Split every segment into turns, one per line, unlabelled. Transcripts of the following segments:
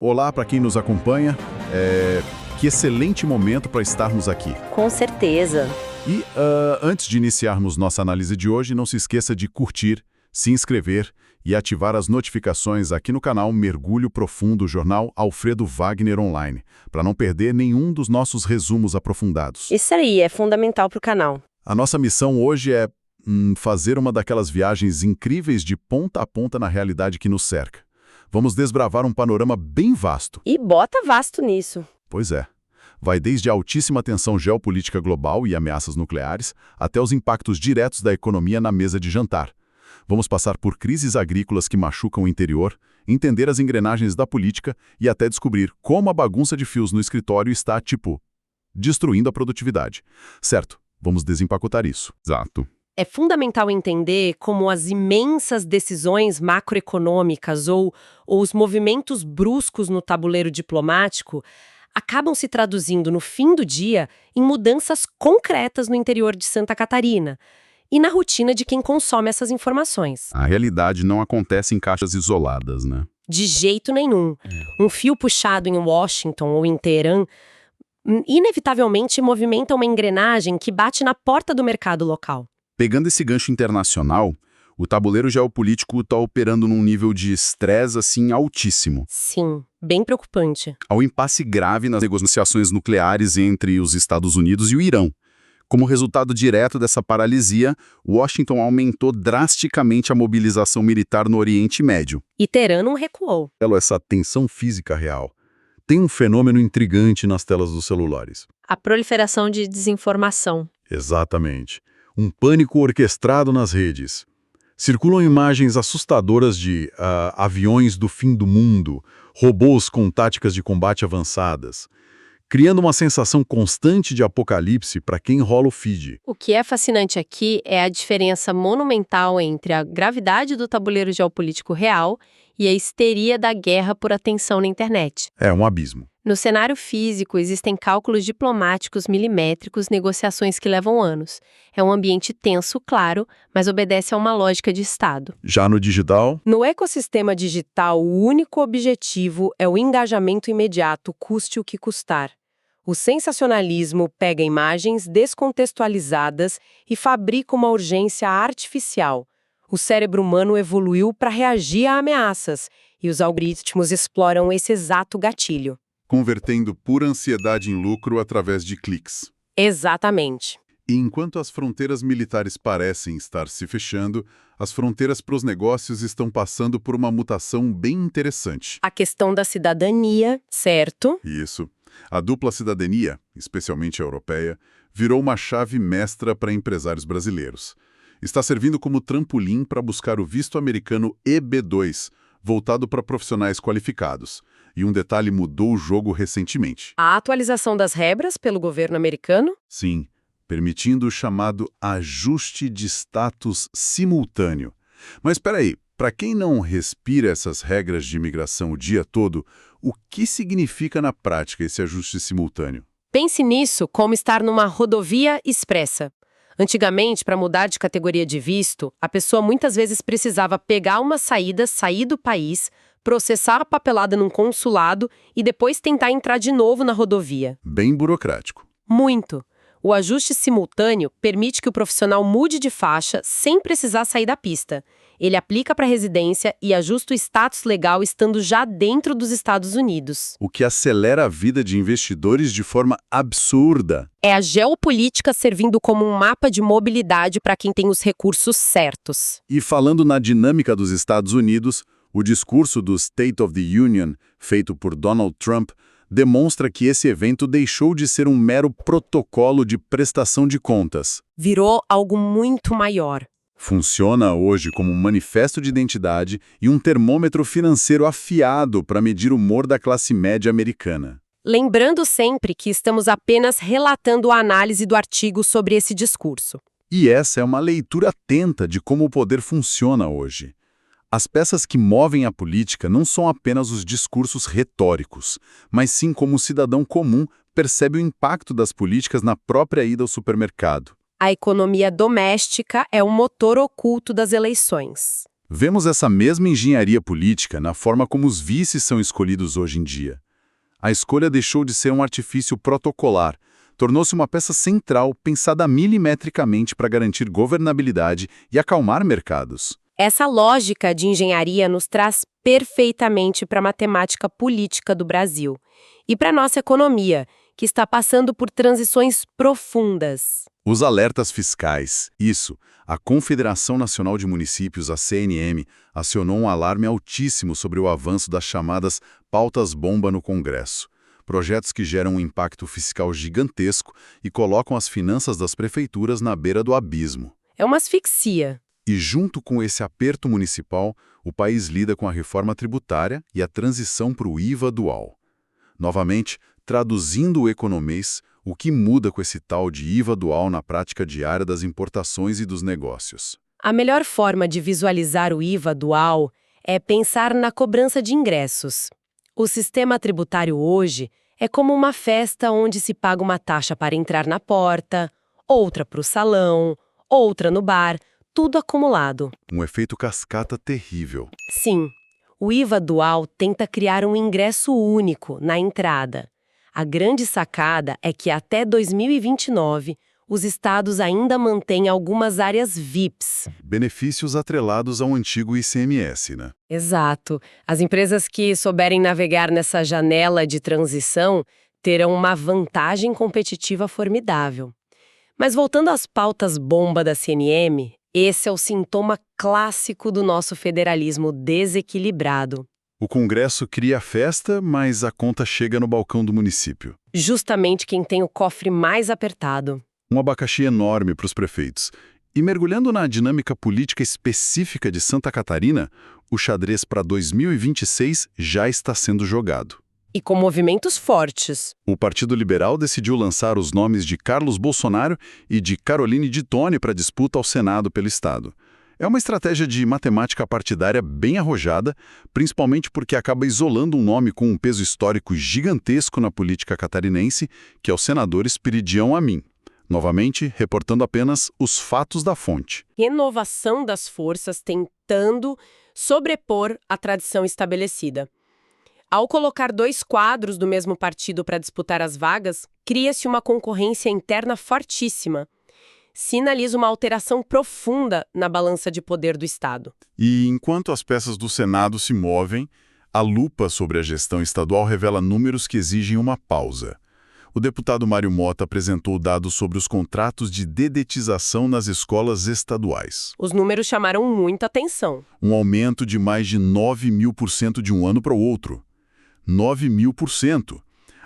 Olá para quem nos acompanha. Que excelente momento para estarmos aqui.
Com certeza.
E antes de iniciarmos nossa análise de hoje, não se esqueça de curtir, se inscrever e ativar as notificações aqui no canal Mergulho Profundo, jornal Alfredo Wagner Online, para não perder nenhum dos nossos resumos aprofundados.
Isso aí é fundamental para o canal.
A nossa missão hoje é fazer uma daquelas viagens incríveis de ponta a ponta na realidade que nos cerca. Vamos desbravar um panorama bem vasto.
E bota vasto nisso.
Pois é. Vai desde a altíssima tensão geopolítica global e ameaças nucleares, até os impactos diretos da economia na mesa de jantar. Vamos passar por crises agrícolas que machucam o interior, entender as engrenagens da política e até descobrir como a bagunça de fios no escritório está, destruindo a produtividade. Certo, vamos desempacotar isso. Exato.
É fundamental entender como as imensas decisões macroeconômicas ou os movimentos bruscos no tabuleiro diplomático acabam se traduzindo, no fim do dia, em mudanças concretas no interior de Santa Catarina e na rotina de quem consome essas informações.
A realidade não acontece em caixas isoladas, né?
De jeito nenhum. Um fio puxado em Washington ou em Teherã inevitavelmente movimenta uma engrenagem que bate na porta do mercado local.
Pegando esse gancho internacional, o tabuleiro geopolítico está operando num nível de estresse assim altíssimo.
Sim, bem preocupante.
Há um impasse grave nas negociações nucleares entre os Estados Unidos e o Irã. Como resultado direto dessa paralisia, Washington aumentou drasticamente a mobilização militar no Oriente Médio.
E Teherã não recuou.
Essa tensão física real. Tem um fenômeno intrigante nas telas dos celulares.
A proliferação de desinformação.
Exatamente. Um pânico orquestrado nas redes. Circulam imagens assustadoras de aviões do fim do mundo, robôs com táticas de combate avançadas, criando uma sensação constante de apocalipse para quem rola o feed.
O que é fascinante aqui é a diferença monumental entre a gravidade do tabuleiro geopolítico real e a histeria da guerra por atenção na internet.
É um abismo.
No cenário físico, existem cálculos diplomáticos milimétricos, negociações que levam anos. É um ambiente tenso, claro, mas obedece a uma lógica de Estado.
Já no digital?
No ecossistema digital, o único objetivo é o engajamento imediato, custe o que custar. O sensacionalismo pega imagens descontextualizadas e fabrica uma urgência artificial. O cérebro humano evoluiu para reagir a ameaças, e os algoritmos exploram esse exato gatilho.
Convertendo pura ansiedade em lucro através de cliques.
Exatamente.
E enquanto as fronteiras militares parecem estar se fechando, as fronteiras para os negócios estão passando por uma mutação bem interessante.
A questão da cidadania, certo?
Isso. A dupla cidadania, especialmente a europeia, virou uma chave mestra para empresários brasileiros. Está servindo como trampolim para buscar o visto americano EB2, voltado para profissionais qualificados. E um detalhe mudou o jogo recentemente.
A atualização das regras pelo governo americano?
Sim, permitindo o chamado ajuste de status simultâneo. Mas espera aí, para quem não respira essas regras de imigração o dia todo, o que significa na prática esse ajuste simultâneo?
Pense nisso como estar numa rodovia expressa. Antigamente, para mudar de categoria de visto, a pessoa muitas vezes precisava pegar uma saída, sair do país, processar a papelada num consulado e depois tentar entrar de novo na rodovia.
Bem burocrático.
Muito. O ajuste simultâneo permite que o profissional mude de faixa sem precisar sair da pista. Ele aplica para a residência e ajusta o status legal estando já dentro dos Estados Unidos.
O que acelera a vida de investidores de forma absurda.
É a geopolítica servindo como um mapa de mobilidade para quem tem os recursos certos.
E falando na dinâmica dos Estados Unidos, o discurso do State of the Union, feito por Donald Trump, demonstra que esse evento deixou de ser um mero protocolo de prestação de contas.
Virou algo muito maior.
Funciona hoje como um manifesto de identidade e um termômetro financeiro afiado para medir o humor da classe média americana.
Lembrando sempre que estamos apenas relatando a análise do artigo sobre esse discurso.
E essa é uma leitura atenta de como o poder funciona hoje. As peças que movem a política não são apenas os discursos retóricos, mas sim como o cidadão comum percebe o impacto das políticas na própria ida ao supermercado.
A economia doméstica é o motor oculto das eleições.
Vemos essa mesma engenharia política na forma como os vices são escolhidos hoje em dia. A escolha deixou de ser um artifício protocolar, tornou-se uma peça central pensada milimetricamente para garantir governabilidade e acalmar mercados.
Essa lógica de engenharia nos traz perfeitamente para a matemática política do Brasil e para a nossa economia, que está passando por transições profundas.
Os alertas fiscais, isso. A Confederação Nacional de Municípios, a CNM, acionou um alarme altíssimo sobre o avanço das chamadas pautas-bomba no Congresso. Projetos que geram um impacto fiscal gigantesco e colocam as finanças das prefeituras na beira do abismo.
É uma asfixia.
E junto com esse aperto municipal, o país lida com a reforma tributária e a transição para o IVA dual. Novamente, traduzindo o economês, o que muda com esse tal de IVA dual na prática diária das importações e dos negócios?
A melhor forma de visualizar o IVA dual é pensar na cobrança de ingressos. O sistema tributário hoje é como uma festa onde se paga uma taxa para entrar na porta, outra para o salão, outra no bar, tudo acumulado.
Um efeito cascata terrível.
Sim, o IVA dual tenta criar um ingresso único na entrada. A grande sacada é que até 2029, os estados ainda mantêm algumas áreas VIPs.
Benefícios atrelados ao antigo ICMS, né?
Exato. As empresas que souberem navegar nessa janela de transição terão uma vantagem competitiva formidável. Mas voltando às pautas bomba da CNM, esse é o sintoma clássico do nosso federalismo desequilibrado.
O Congresso cria a festa, mas a conta chega no balcão do município.
Justamente quem tem o cofre mais apertado.
Um abacaxi enorme para os prefeitos. E mergulhando na dinâmica política específica de Santa Catarina, o xadrez para 2026 já está sendo jogado.
E com movimentos fortes.
O Partido Liberal decidiu lançar os nomes de Carlos Bolsonaro e de Caroline de Tone para disputa ao Senado pelo Estado. É uma estratégia de matemática partidária bem arrojada, principalmente porque acaba isolando um nome com um peso histórico gigantesco na política catarinense, que é o senador Esperidião Amin. Novamente, reportando apenas os fatos da fonte.
Renovação das forças tentando sobrepor a tradição estabelecida. Ao colocar dois quadros do mesmo partido para disputar as vagas, cria-se uma concorrência interna fortíssima. Sinaliza uma alteração profunda na balança de poder do Estado.
E enquanto as peças do Senado se movem, a lupa sobre a gestão estadual revela números que exigem uma pausa. O deputado Mário Mota apresentou dados sobre os contratos de dedetização nas escolas estaduais.
Os números chamaram muita atenção.
Um aumento de mais de 9.000% de um ano para o outro. 9.000%.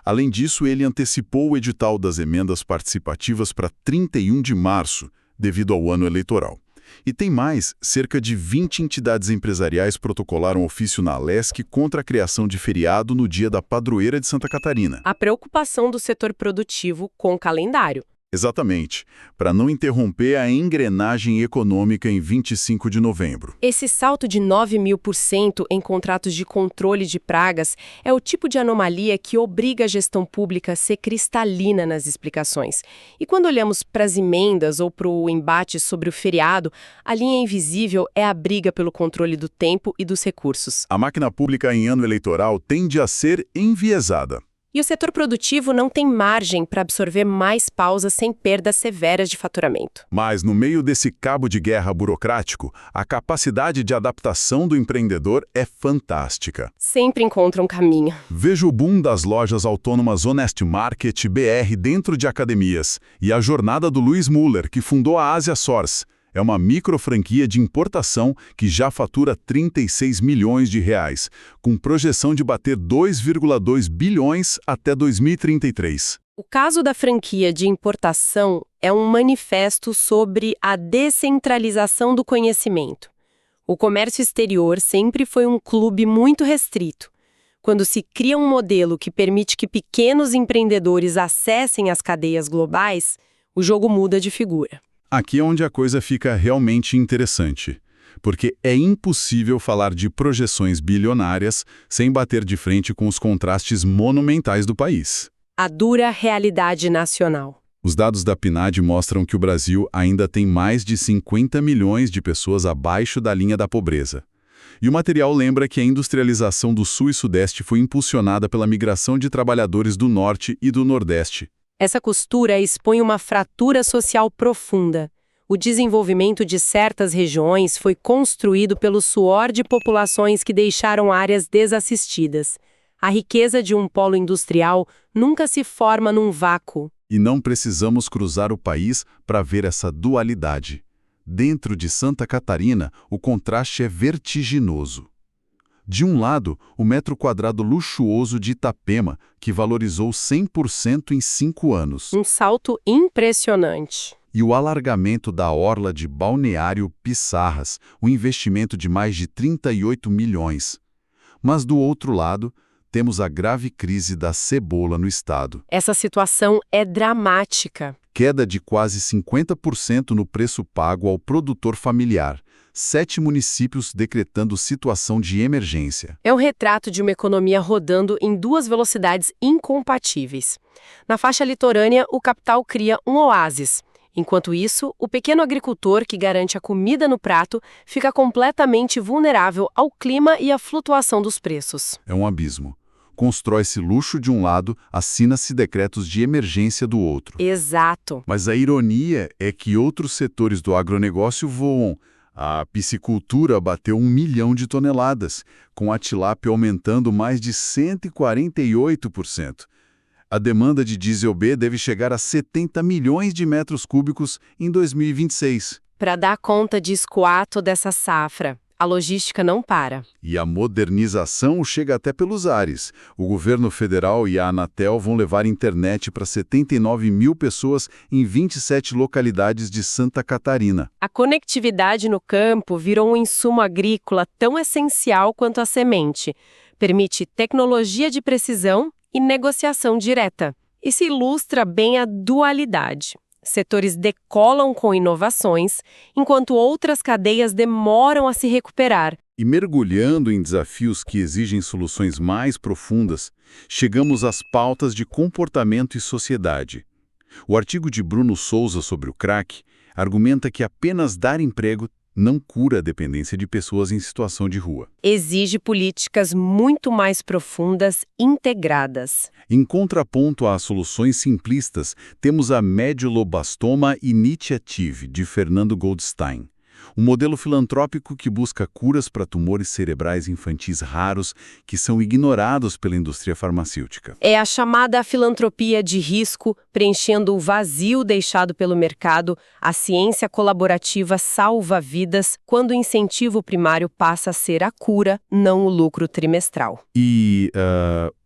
Além disso, ele antecipou o edital das emendas participativas para 31 de março, devido ao ano eleitoral. E tem mais, cerca de 20 entidades empresariais protocolaram ofício na Alesc contra a criação de feriado no dia da padroeira de Santa Catarina.
A preocupação do setor produtivo com o calendário.
Exatamente, para não interromper a engrenagem econômica em 25 de novembro.
Esse salto de 9.000% em contratos de controle de pragas é o tipo de anomalia que obriga a gestão pública a ser cristalina nas explicações. E quando olhamos para as emendas ou para o embate sobre o feriado, a linha invisível é a briga pelo controle do tempo e dos recursos.
A máquina pública em ano eleitoral tende a ser enviesada.
E o setor produtivo não tem margem para absorver mais pausas sem perdas severas de faturamento.
Mas, no meio desse cabo de guerra burocrático, a capacidade de adaptação do empreendedor é fantástica.
Sempre encontra um caminho.
Veja o boom das lojas autônomas Honest Market BR dentro de academias e a jornada do Luiz Müller, que fundou a Asia Source. É uma micro-franquia de importação que já fatura 36 milhões de reais, com projeção de bater 2,2 bilhões até 2033.
O caso da franquia de importação é um manifesto sobre a descentralização do conhecimento. O comércio exterior sempre foi um clube muito restrito. Quando se cria um modelo que permite que pequenos empreendedores acessem as cadeias globais, o jogo muda de figura.
Aqui é onde a coisa fica realmente interessante, porque é impossível falar de projeções bilionárias sem bater de frente com os contrastes monumentais do país.
A dura realidade nacional.
Os dados da PNAD mostram que o Brasil ainda tem mais de 50 milhões de pessoas abaixo da linha da pobreza. E o material lembra que a industrialização do Sul e Sudeste foi impulsionada pela migração de trabalhadores do Norte e do Nordeste.
Essa costura expõe uma fratura social profunda. O desenvolvimento de certas regiões foi construído pelo suor de populações que deixaram áreas desassistidas. A riqueza de um polo industrial nunca se forma num vácuo.
E não precisamos cruzar o país para ver essa dualidade. Dentro de Santa Catarina, o contraste é vertiginoso. De um lado, o metro quadrado luxuoso de Itapema, que valorizou 100% em 5 anos.
Um salto impressionante.
E o alargamento da orla de Balneário Pissarras, um investimento de mais de 38 milhões. Mas do outro lado, temos a grave crise da cebola no estado.
Essa situação é dramática.
Queda de quase 50% no preço pago ao produtor familiar. 7 municípios decretando situação de emergência.
É um retrato de uma economia rodando em 2 velocidades incompatíveis. Na faixa litorânea, o capital cria um oásis. Enquanto isso, o pequeno agricultor que garante a comida no prato fica completamente vulnerável ao clima e à flutuação dos preços.
É um abismo. Constrói-se luxo de um lado, assina-se decretos de emergência do outro.
Exato.
Mas a ironia é que outros setores do agronegócio voam. A piscicultura bateu 1 milhão de toneladas, com a tilápia aumentando mais de 148%. A demanda de diesel B deve chegar a 70 milhões de metros cúbicos em 2026.
Para dar conta de escoar dessa safra, a logística não para.
E a modernização chega até pelos ares. O governo federal e a Anatel vão levar internet para 79 mil pessoas em 27 localidades de Santa Catarina.
A conectividade no campo virou um insumo agrícola tão essencial quanto a semente. Permite tecnologia de precisão e negociação direta. E se ilustra bem a dualidade. Setores decolam com inovações, enquanto outras cadeias demoram a se recuperar.
E mergulhando em desafios que exigem soluções mais profundas, chegamos às pautas de comportamento e sociedade. O artigo de Bruno Souza sobre o crack argumenta que apenas dar emprego não cura a dependência de pessoas em situação de rua.
Exige políticas muito mais profundas, integradas.
Em contraponto às soluções simplistas, temos a Medulloblastoma Initiative, de Fernando Goldstein. Um modelo filantrópico que busca curas para tumores cerebrais infantis raros que são ignorados pela indústria farmacêutica.
É a chamada filantropia de risco, preenchendo o vazio deixado pelo mercado. A ciência colaborativa salva vidas quando o incentivo primário passa a ser a cura, não o lucro trimestral.
E,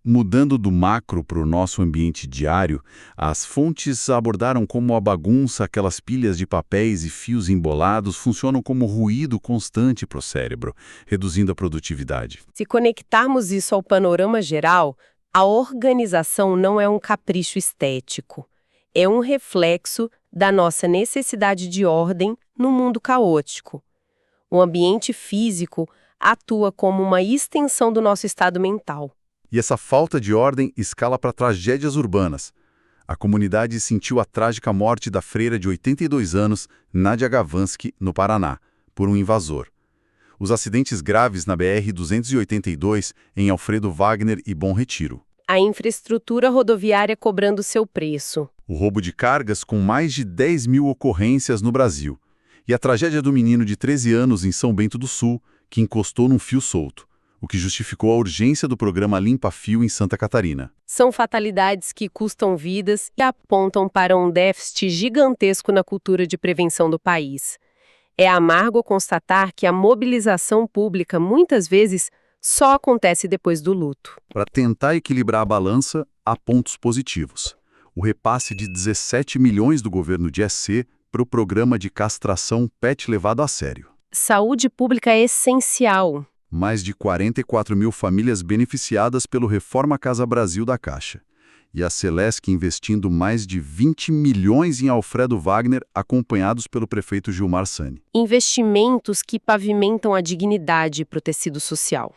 mudando do macro para o nosso ambiente diário, as fontes abordaram como a bagunça, aquelas pilhas de papéis e fios embolados funcionam como ruído constante para o cérebro, reduzindo a produtividade.
Se conectarmos isso ao panorama geral, a organização não é um capricho estético. É um reflexo da nossa necessidade de ordem no mundo caótico. O ambiente físico atua como uma extensão do nosso estado mental.
E essa falta de ordem escala para tragédias urbanas. A comunidade sentiu a trágica morte da freira de 82 anos, Nádia Gavansky, no Paraná, por um invasor. Os acidentes graves na BR-282, em Alfredo Wagner e Bom Retiro.
A infraestrutura rodoviária cobrando seu preço.
O roubo de cargas com mais de 10 mil ocorrências no Brasil. E a tragédia do menino de 13 anos em São Bento do Sul, que encostou num fio solto, o que justificou a urgência do programa Limpa Fio em Santa Catarina.
São fatalidades que custam vidas e apontam para um déficit gigantesco na cultura de prevenção do país. É amargo constatar que a mobilização pública, muitas vezes, só acontece depois do luto.
Para tentar equilibrar a balança, há pontos positivos. O repasse de 17 milhões do governo de EC para o programa de castração PET levado a sério.
Saúde pública é essencial.
Mais de 44 mil famílias beneficiadas pelo Reforma Casa Brasil da Caixa. E a Celesc investindo mais de 20 milhões em Alfredo Wagner, acompanhados pelo prefeito Gilmar Sani.
Investimentos que pavimentam a dignidade para o tecido social.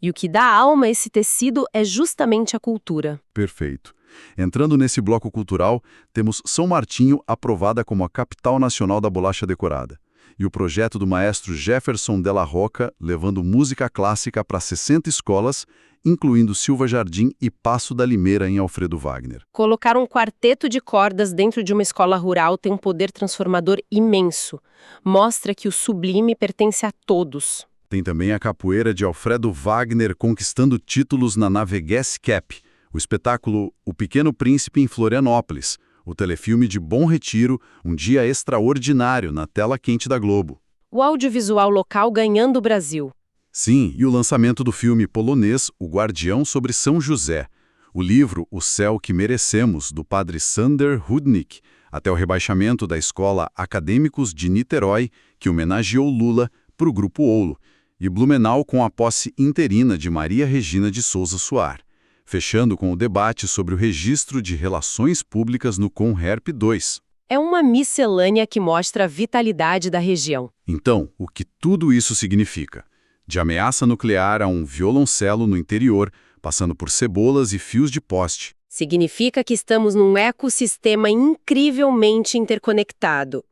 E o que dá alma a esse tecido é justamente a cultura.
Perfeito. Entrando nesse bloco cultural, temos São Martinho aprovada como a capital nacional da bolacha decorada. E o projeto do maestro Jefferson Della Rocca levando música clássica para 60 escolas, incluindo Silva Jardim e Passo da Limeira em Alfredo Wagner.
Colocar um quarteto de cordas dentro de uma escola rural tem um poder transformador imenso. Mostra que o sublime pertence a todos.
Tem também a capoeira de Alfredo Wagner conquistando títulos na Naveguesse Cap, o espetáculo O Pequeno Príncipe em Florianópolis, o telefilme de Bom Retiro, um dia extraordinário na tela quente da Globo.
O audiovisual local ganhando o Brasil.
Sim, e o lançamento do filme polonês O Guardião sobre São José, o livro O Céu que Merecemos, do padre Sander Rudnick, até o rebaixamento da Escola Acadêmicos de Niterói, que homenageou Lula, para o Grupo Ouro, e Blumenau com a posse interina de Maria Regina de Souza Soar, fechando com o debate sobre o registro de relações públicas no CONRERP 2.
É uma miscelânea que mostra a vitalidade da região.
Então, o que tudo isso significa? De ameaça nuclear a um violoncelo no interior, passando por cebolas e fios de poste.
Significa que estamos num ecossistema incrivelmente interconectado.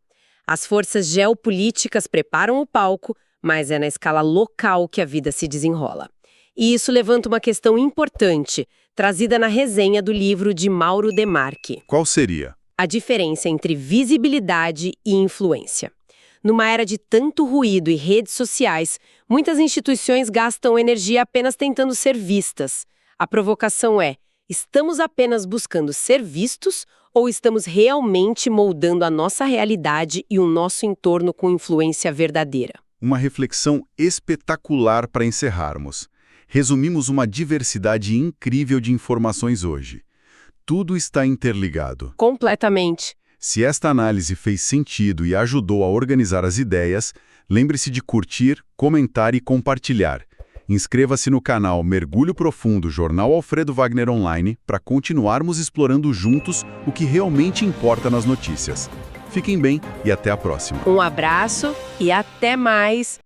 As forças geopolíticas preparam o palco, mas é na escala local que a vida se desenrola. E isso levanta uma questão importante, trazida na resenha do livro de Mauro Demarchi.
Qual seria?
A diferença entre visibilidade e influência. Numa era de tanto ruído e redes sociais, muitas instituições gastam energia apenas tentando ser vistas. A provocação é: estamos apenas buscando ser vistos ou estamos realmente moldando a nossa realidade e o nosso entorno com influência verdadeira?
Uma reflexão espetacular para encerrarmos. Resumimos uma diversidade incrível de informações hoje. Tudo está interligado.
Completamente.
Se esta análise fez sentido e ajudou a organizar as ideias, lembre-se de curtir, comentar e compartilhar. Inscreva-se no canal Mergulho Profundo Jornal Alfredo Wagner Online para continuarmos explorando juntos o que realmente importa nas notícias. Fiquem bem e até a próxima.
Um abraço e até mais!